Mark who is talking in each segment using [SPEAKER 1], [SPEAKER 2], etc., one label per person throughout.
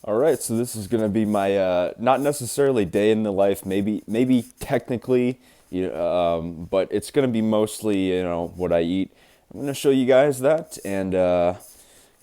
[SPEAKER 1] All right, so this is going to be my not necessarily day in the life, maybe technically, but it's going to be mostly what I eat. I'm going to show you guys that, and I'm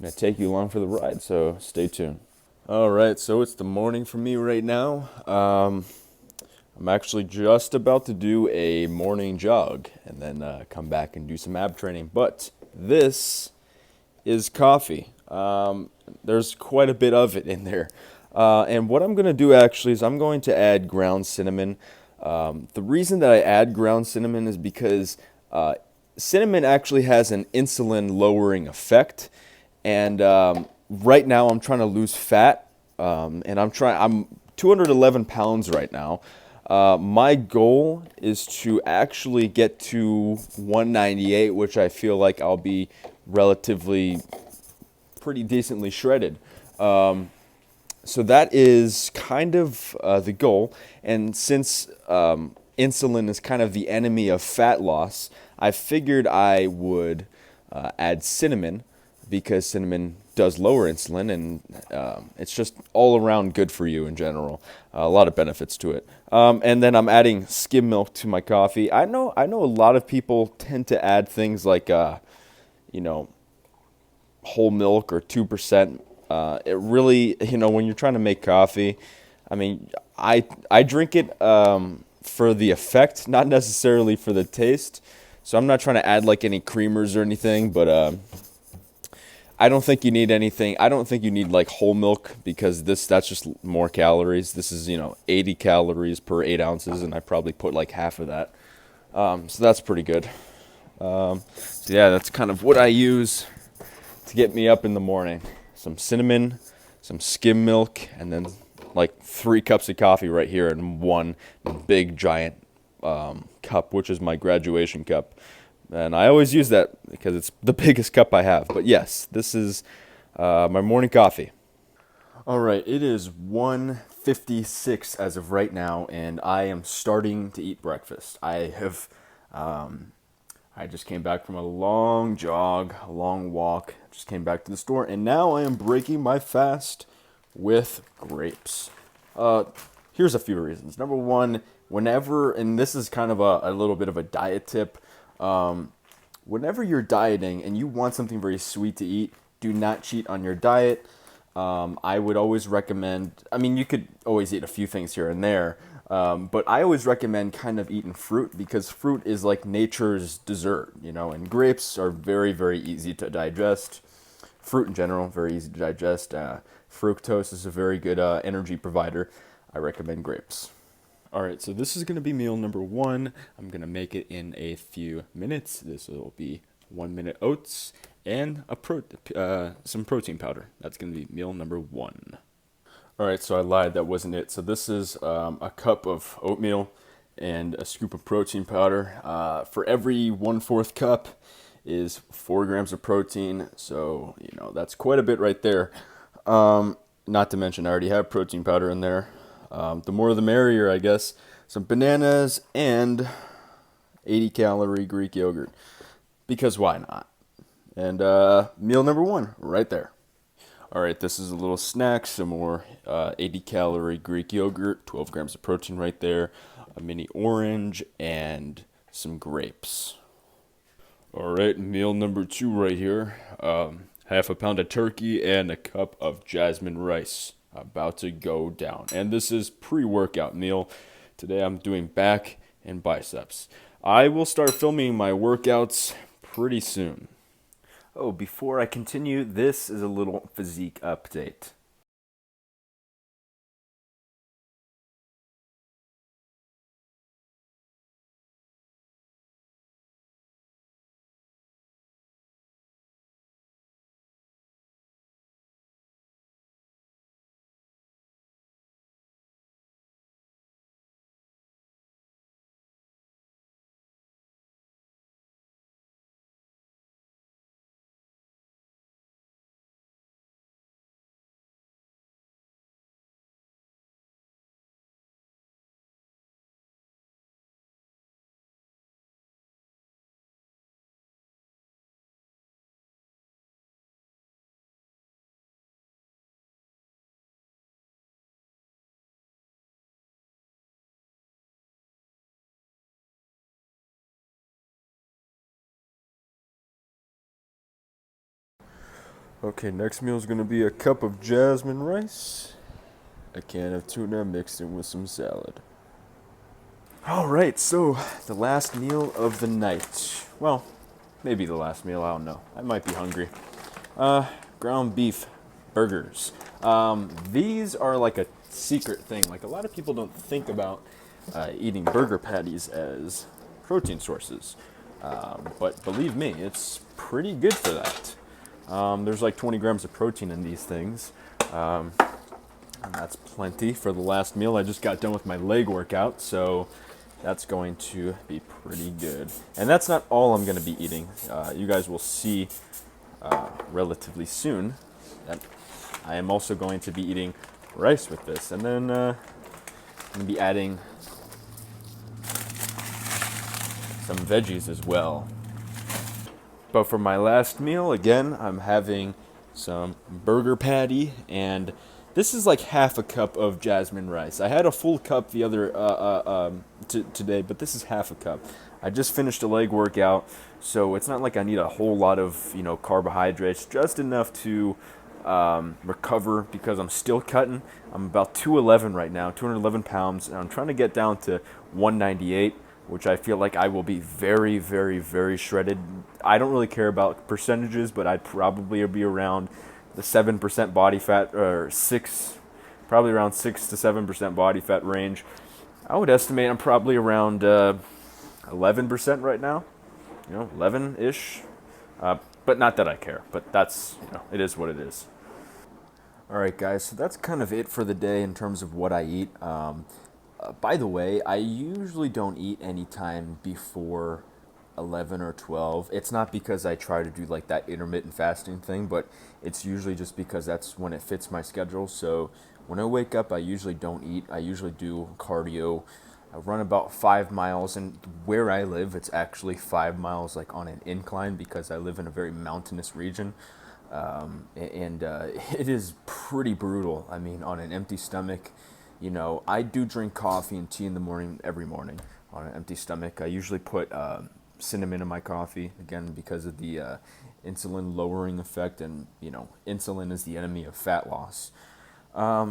[SPEAKER 1] going to take you along for the ride. So stay tuned. All right, so it's the morning for me right now. I'm actually just about to do a morning jog and then come back and do some ab training. But this is coffee. There's quite a bit of it in there. And what I'm going to do actually is I'm going to add ground cinnamon. The reason that I add ground cinnamon is because cinnamon actually has an insulin lowering effect. And right now I'm trying to lose fat. And I'm 211 pounds right now. My goal is to actually get to 198, which I feel like I'll be relatively pretty decently shredded. So that is kind of the goal. And since insulin is kind of the enemy of fat loss, I figured I would add cinnamon because cinnamon does lower insulin and it's just all around good for you in general. A lot of benefits to it. And then I'm adding skim milk to my coffee. I know a lot of people tend to add things like you know whole milk or 2%. It really, when you're trying to make coffee, I mean, I drink it for the effect, not necessarily for the taste. So I'm not trying to add like any creamers or anything, but I don't think you need anything. I don't think you need like whole milk because that's just more calories. This is 80 calories per 8 ounces, and I probably put like half of that. So that's pretty good. So yeah, that's kind of what I use to get me up in the morning. Some cinnamon, some skim milk, and then like 3 cups of coffee right here in one big giant cup, which is my graduation cup. And I always use that because it's the biggest cup I have. But yes, this is my morning coffee. All right, it is 1:56 as of right now, and I am starting to eat breakfast. Um, I just came back from a long jog, a long walk. Just came back to the store, and now I am breaking my fast with grapes. Uh, Here's a few reasons. Number one, whenever, and this is kind of a little bit of a diet tip. Whenever you're dieting and you want something very sweet to eat, do not cheat on your diet. I would always recommend, I mean, you could always eat a few things here and there, but I always recommend kind of eating fruit because fruit is like nature's dessert, and grapes are very, very easy to digest. Fruit in general, very easy to digest. Fructose is a very good energy provider. I recommend grapes. All right, so this is going to be meal number one. I'm going to make it in a few minutes. This will be 1 minute oats and some protein powder. That's going to be meal number one. All right, so I lied. That wasn't it. So this is a cup of oatmeal and a scoop of protein powder. For every 1/4 cup is 4 grams of protein. So, that's quite a bit right there. Not to mention, I already have protein powder in there. The more the merrier, I guess. Some bananas and 80-calorie Greek yogurt. Because why not? And meal number one, right there. All right, this is a little snack. Some more 80-calorie Greek yogurt, 12 grams of protein right there, a mini orange, and some grapes. All right, meal number two right here. Half a pound of turkey and a cup of jasmine rice. About to go down. And this is pre-workout meal. Today I'm doing back and biceps. I will start filming my workouts pretty soon. Oh, before I continue, this is a little physique update. Okay, next meal is gonna be a cup of jasmine rice, a can of tuna mixed in with some salad. All right, so the last meal of the night. Well, maybe the last meal. I don't know. I might be hungry. Ground beef burgers. These are like a secret thing. Like a lot of people don't think about eating burger patties as protein sources, but believe me, it's pretty good for that. There's like 20 grams of protein in these things. And that's plenty for the last meal. I just got done with my leg workout, so that's going to be pretty good. And that's not all I'm going to be eating. You guys will see relatively soon that I am also going to be eating rice with this. And then I'm going to be adding some veggies as well. But for my last meal, again, I'm having some burger patty, and this is like half a cup of jasmine rice. I had a full cup the other today, but this is half a cup. I just finished a leg workout, so it's not like I need a whole lot of carbohydrates, just enough to recover because I'm still cutting. I'm about 211 right now, 211 pounds, and I'm trying to get down to 198, which I feel like I will be very, very, very shredded. I don't really care about percentages, but I'd probably be around the 7% body fat, or probably around 6 to 7% body fat range. I would estimate I'm probably around 11% right now, 11-ish. But not that I care, but that's, it is what it is. All right, guys, so that's kind of it for the day in terms of what I eat. By the way, I usually don't eat any time before 11 or 12. It's not because I try to do like that intermittent fasting thing, but it's usually just because that's when it fits my schedule. So when I wake up, I usually don't eat. I usually do cardio. I run about 5 miles, and where I live, it's actually 5 miles like on an incline because I live in a very mountainous region. And it is pretty brutal. I mean, on an empty stomach, I do drink coffee and tea in the morning every morning on an empty stomach. I usually put cinnamon in my coffee, again, because of the insulin lowering effect, and, insulin is the enemy of fat loss.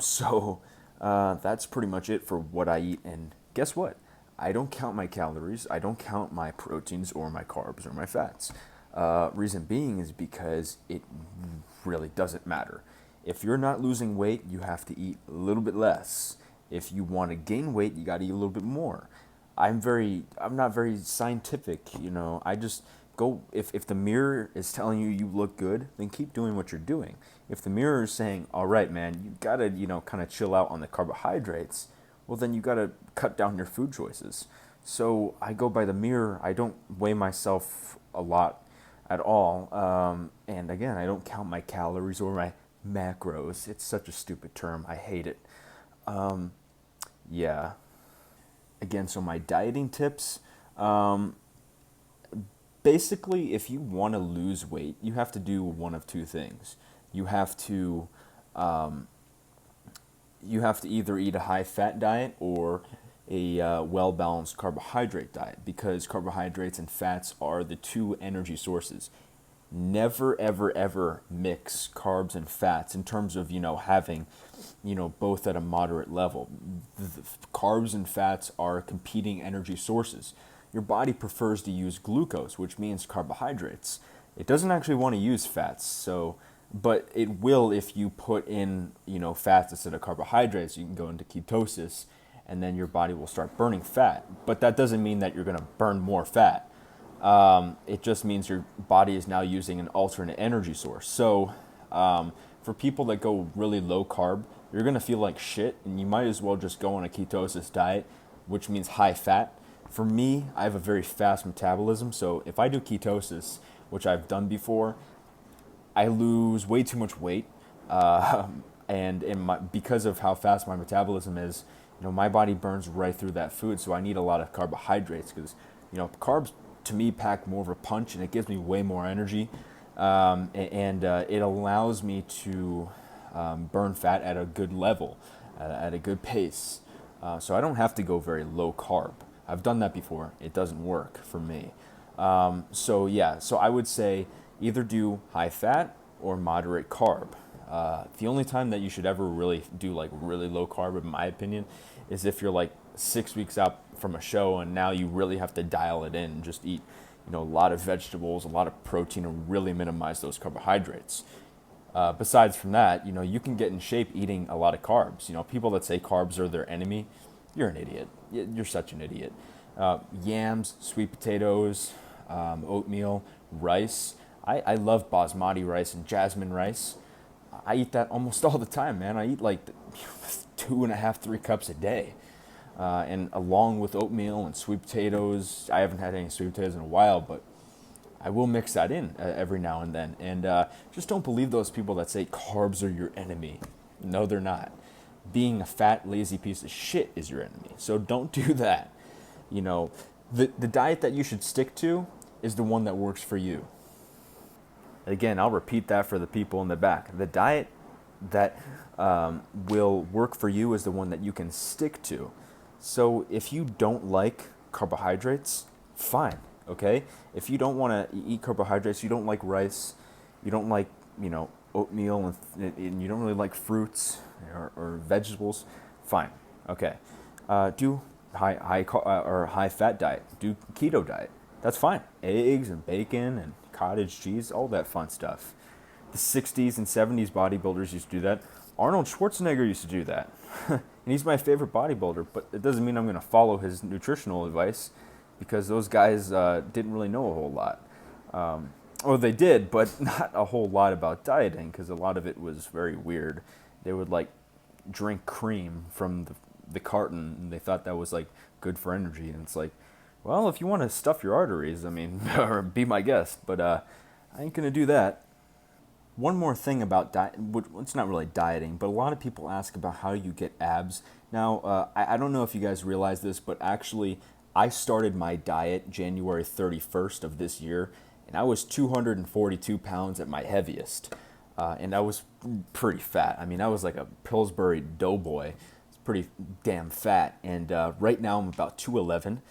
[SPEAKER 1] So that's pretty much it for what I eat. And guess what? I don't count my calories. I don't count my proteins or my carbs or my fats. Reason being is because it really doesn't matter. If you're not losing weight, you have to eat a little bit less. If you want to gain weight, you got to eat a little bit more. I'm not very scientific, I just go, if the mirror is telling you you look good, then keep doing what you're doing. If the mirror is saying, all right, man, you got to, kind of chill out on the carbohydrates, well, then you got to cut down your food choices. So I go by the mirror. I don't weigh myself a lot at all. And again, I don't count my calories or my macros. It's such a stupid term. I hate it. Yeah. Again, so my dieting tips. Basically, if you want to lose weight, you have to do one of two things. You have to either eat a high-fat diet or a well-balanced carbohydrate diet, because carbohydrates and fats are the two energy sources. Never, ever, ever mix carbs and fats in terms of, having, both at a moderate level. The carbs and fats are competing energy sources. Your body prefers to use glucose, which means carbohydrates. It doesn't actually want to use fats, but it will if you put in, fats instead of carbohydrates. You can go into ketosis, and then your body will start burning fat. But that doesn't mean that you're going to burn more fat. It just means your body is now using an alternate energy source. So for people that go really low carb, you're going to feel like shit, and you might as well just go on a ketosis diet, which means high fat. For me, I have a very fast metabolism, so if I do ketosis, which I've done before, I lose way too much weight, and because of how fast my metabolism is, my body burns right through that food, so I need a lot of carbohydrates because, carbs to me pack more of a punch, and it gives me way more energy, and it allows me to burn fat at a good level, at a good pace. So I don't have to go very low carb. I've done that before. It doesn't work for me. So I would say either do high fat or moderate carb. The only time that you should ever really do like really low carb, in my opinion, is if you're like 6 weeks out from a show and now you really have to dial it in and just eat, a lot of vegetables, a lot of protein, and really minimize those carbohydrates. Besides from that, you can get in shape eating a lot of carbs. People that say carbs are their enemy, you're an idiot. You're such an idiot. Yams, sweet potatoes, oatmeal, rice. I love basmati rice and jasmine rice. I eat that almost all the time, man. I eat like 2.5, 3 cups a day. And along with oatmeal and sweet potatoes, I haven't had any sweet potatoes in a while, but I will mix that in every now and then. And just don't believe those people that say carbs are your enemy. No, they're not. Being a fat, lazy piece of shit is your enemy. So don't do that. The diet that you should stick to is the one that works for you. Again, I'll repeat that for the people in the back. The diet that will work for you is the one that you can stick to. So if you don't like carbohydrates, fine, okay? If you don't want to eat carbohydrates, you don't like rice, you don't like, oatmeal, and you don't really like fruits or vegetables, fine, okay. Do high fat diet, do keto diet, that's fine. Eggs and bacon and cottage cheese, all that fun stuff. The 60s and 70s bodybuilders used to do that. Arnold Schwarzenegger used to do that. And he's my favorite bodybuilder, but it doesn't mean I'm going to follow his nutritional advice, because those guys didn't really know a whole lot. Or they did, but not a whole lot about dieting, because a lot of it was very weird. They would like drink cream from the carton, and they thought that was like good for energy. And it's like, well, if you want to stuff your arteries, or be my guest, but I ain't going to do that. One more thing about diet, it's not really dieting, but a lot of people ask about how you get abs. Now, I don't know if you guys realize this, but actually I started my diet January 31st of this year, and I was 242 pounds at my heaviest. And I was pretty fat. I was like a Pillsbury doughboy. It's pretty damn fat. And right now I'm about 211,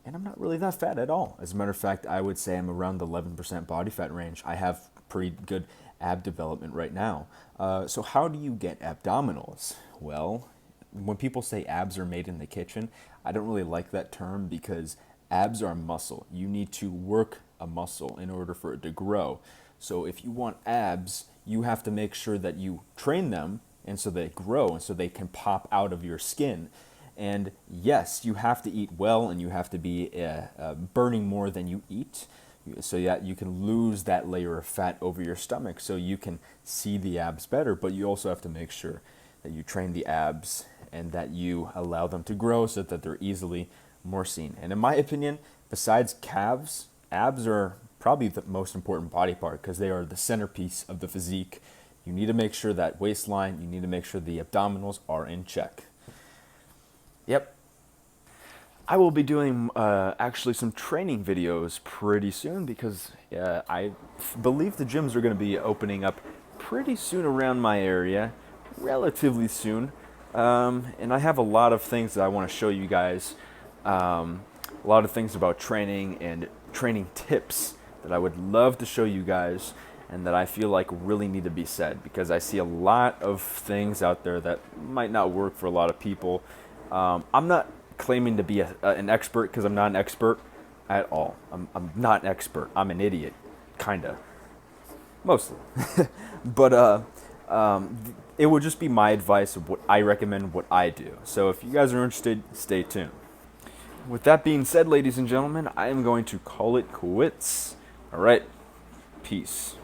[SPEAKER 1] and I'm not really that fat at all. As a matter of fact, I would say I'm around the 11% body fat range. I have pretty good ab development right now. So how do you get abdominals? Well, when people say abs are made in the kitchen, I don't really like that term, because abs are muscle. You need to work a muscle in order for it to grow. So if you want abs, you have to make sure that you train them, and so they grow, and so they can pop out of your skin. And yes, you have to eat well, and you have to be burning more than you eat, so that you can lose that layer of fat over your stomach, so you can see the abs better. But you also have to make sure that you train the abs and that you allow them to grow so that they're easily more seen. And in my opinion, besides calves, abs are probably the most important body part, because they are the centerpiece of the physique. You need to make sure that waistline, you need to make sure the abdominals are in check. Yep. I will be doing actually some training videos pretty soon, because I believe the gyms are going to be opening up pretty soon around my area, relatively soon. And I have a lot of things that I want to show you guys, a lot of things about training and training tips that I would love to show you guys, and that I feel like really need to be said, because I see a lot of things out there that might not work for a lot of people. I'm not claiming to be an expert, because I'm not an expert at all. I'm not an expert. I'm an idiot, kinda, mostly. But it would just be my advice of what I recommend, what I do. So if you guys are interested, stay tuned. With that being said, ladies and gentlemen, I am going to call it quits. All right, peace.